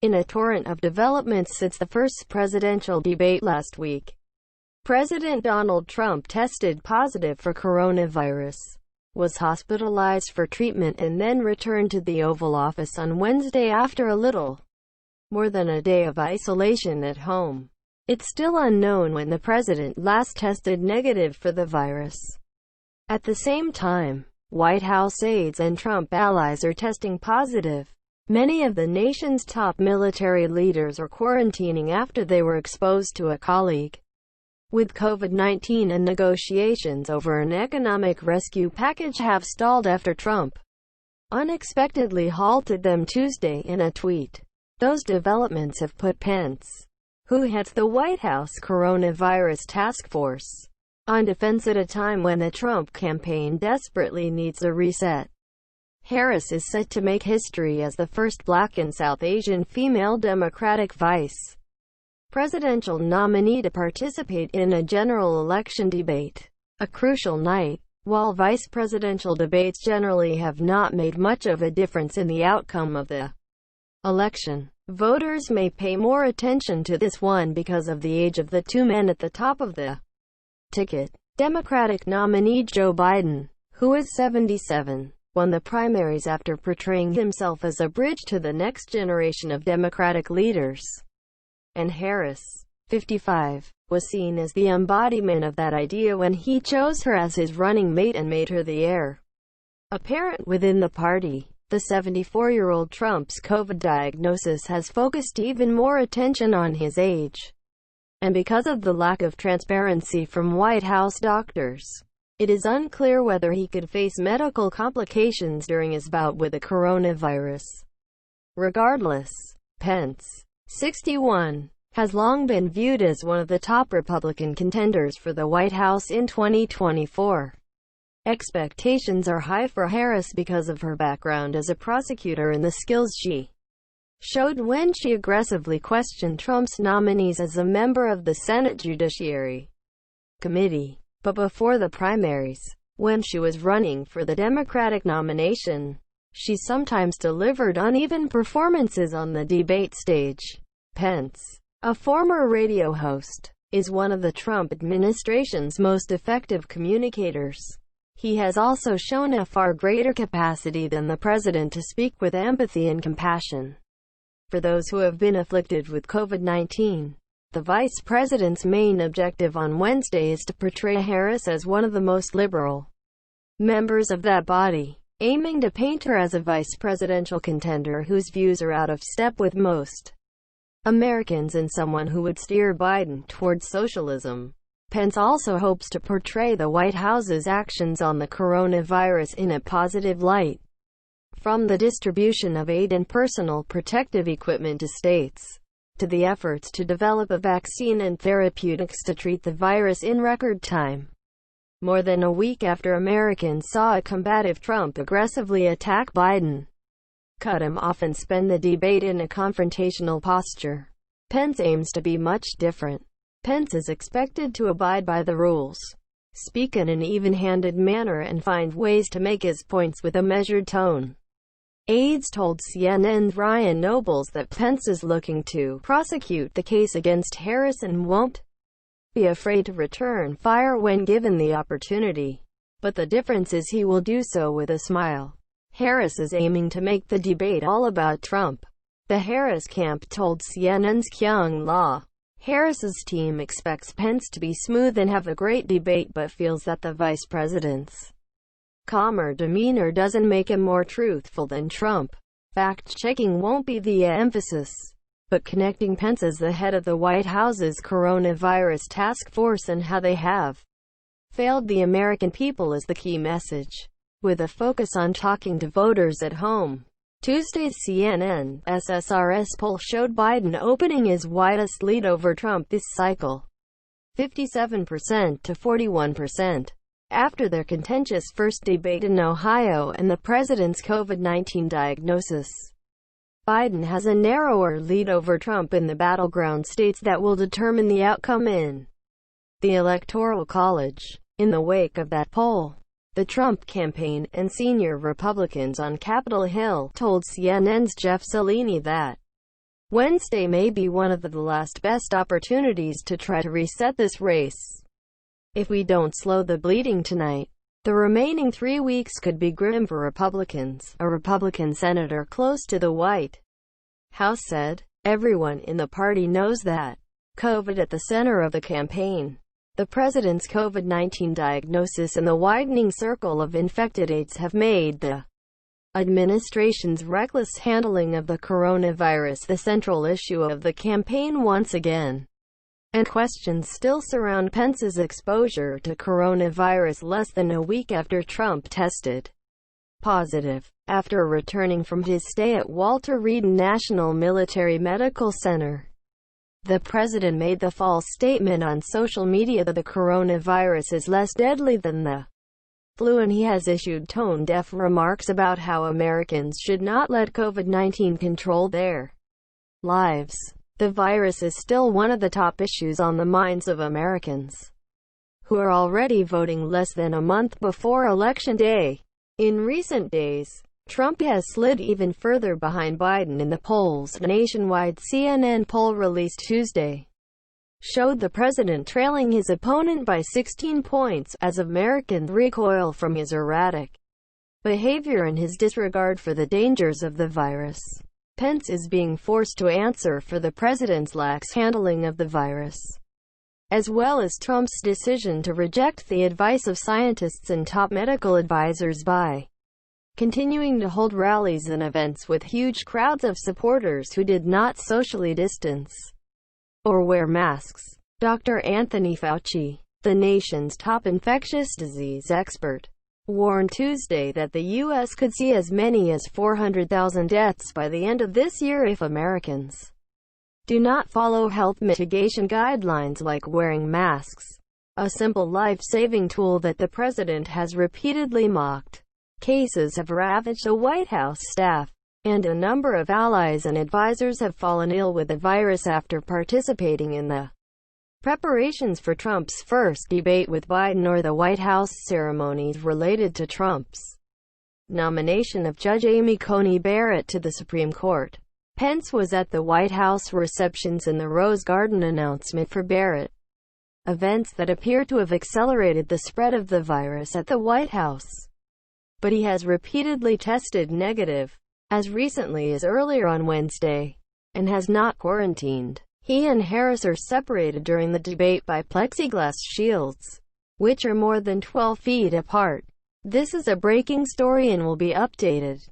In a torrent of developments since the first presidential debate last week, President Donald Trump tested positive for coronavirus, was hospitalized for treatment and then returned to the Oval Office on Wednesday after a little more than a day of isolation at home. It's still unknown when the president last tested negative for the virus. At the same time, White House aides and Trump allies are testing positive. Many of the nation's top military leaders are quarantining after they were exposed to a colleague with COVID-19, and negotiations over an economic rescue package have stalled after Trump unexpectedly halted them Tuesday in a tweet. Those developments have put Pence, who heads the White House coronavirus task force, on defense at a time when the Trump campaign desperately needs a reset. Harris is set to make history as the first Black and South Asian female Democratic vice presidential nominee to participate in a general election debate, a crucial night. While vice presidential debates generally have not made much of a difference in the outcome of the election, voters may pay more attention to this one because of the age of the two men at the top of the ticket. Democratic nominee Joe Biden, who is 77, won the primaries after portraying himself as a bridge to the next generation of Democratic leaders. And Harris, 55, was seen as the embodiment of that idea when he chose her as his running mate and made her the heir apparent within the party. The 74-year-old Trump's COVID diagnosis has focused even more attention on his age. And because of the lack of transparency from White House doctors, it is unclear whether he could face medical complications during his bout with the coronavirus. Regardless, Pence, 61, has long been viewed as one of the top Republican contenders for the White House in 2024. Expectations are high for Harris because of her background as a prosecutor and the skills she showed when she aggressively questioned Trump's nominees as a member of the Senate Judiciary Committee. But before the primaries, when she was running for the Democratic nomination, she sometimes delivered uneven performances on the debate stage. Pence, a former radio host, is one of the Trump administration's most effective communicators. He has also shown a far greater capacity than the president to speak with empathy and compassion for those who have been afflicted with COVID-19. The vice president's main objective on Wednesday is to portray Harris as one of the most liberal members of that body, aiming to paint her as a vice presidential contender whose views are out of step with most Americans and someone who would steer Biden towards socialism. Pence also hopes to portray the White House's actions on the coronavirus in a positive light, from the distribution of aid and personal protective equipment to states, to the efforts to develop a vaccine and therapeutics to treat the virus in record time. More than a week after Americans saw a combative Trump aggressively attack Biden, cut him off and spend the debate in a confrontational posture, Pence aims to be much different. Pence is expected to abide by the rules, speak in an even-handed manner and find ways to make his points with a measured tone. Aides told CNN's Ryan Nobles that Pence is looking to prosecute the case against Harris and won't be afraid to return fire when given the opportunity. But the difference is he will do so with a smile. Harris is aiming to make the debate all about Trump. The Harris camp told CNN's Kyung Law. Harris's team expects Pence to be smooth and have a great debate but feels that the vice president's calmer demeanor doesn't make him more truthful than Trump. Fact-checking won't be the emphasis, but connecting Pence as the head of the White House's coronavirus task force and how they have failed the American people is the key message, with a focus on talking to voters at home. Tuesday's CNN SSRS poll showed Biden opening his widest lead over Trump this cycle, 57% to 41%. After their contentious first debate in Ohio and the president's COVID-19 diagnosis, Biden has a narrower lead over Trump in the battleground states that will determine the outcome in the Electoral College. In the wake of that poll, the Trump campaign and senior Republicans on Capitol Hill told CNN's Jeff Cellini that Wednesday may be one of the last best opportunities to try to reset this race. If we don't slow the bleeding tonight, the remaining 3 weeks could be grim for Republicans, a Republican senator close to the White House said. Everyone in the party knows that. COVID at the center of the campaign. The president's COVID-19 diagnosis and the widening circle of infected aides have made the administration's reckless handling of the coronavirus the central issue of the campaign once again. And questions still surround Pence's exposure to coronavirus less than a week after Trump tested positive. After returning from his stay at Walter Reed National Military Medical Center, the president made the false statement on social media that the coronavirus is less deadly than the flu, and he has issued tone-deaf remarks about how Americans should not let COVID-19 control their lives. The virus is still one of the top issues on the minds of Americans, who are already voting less than a month before Election Day. In recent days, Trump has slid even further behind Biden in the polls. A nationwide CNN poll released Tuesday showed the president trailing his opponent by 16 points, as Americans recoil from his erratic behavior and his disregard for the dangers of the virus. Pence is being forced to answer for the president's lax handling of the virus, as well as Trump's decision to reject the advice of scientists and top medical advisors by continuing to hold rallies and events with huge crowds of supporters who did not socially distance or wear masks. Dr. Anthony Fauci, the nation's top infectious disease expert, warned Tuesday that the U.S. could see as many as 400,000 deaths by the end of this year if Americans do not follow health mitigation guidelines like wearing masks, a simple life-saving tool that the president has repeatedly mocked. Cases have ravaged the White House staff, and a number of allies and advisors have fallen ill with the virus after participating in the preparations for Trump's first debate with Biden or the White House ceremonies related to Trump's nomination of Judge Amy Coney Barrett to the Supreme Court. Pence was at the White House receptions and the Rose Garden announcement for Barrett, events that appear to have accelerated the spread of the virus at the White House. But he has repeatedly tested negative, as recently as earlier on Wednesday, and has not quarantined. He and Harris are separated during the debate by plexiglass shields, which are more than 12 feet apart. This is a breaking story and will be updated.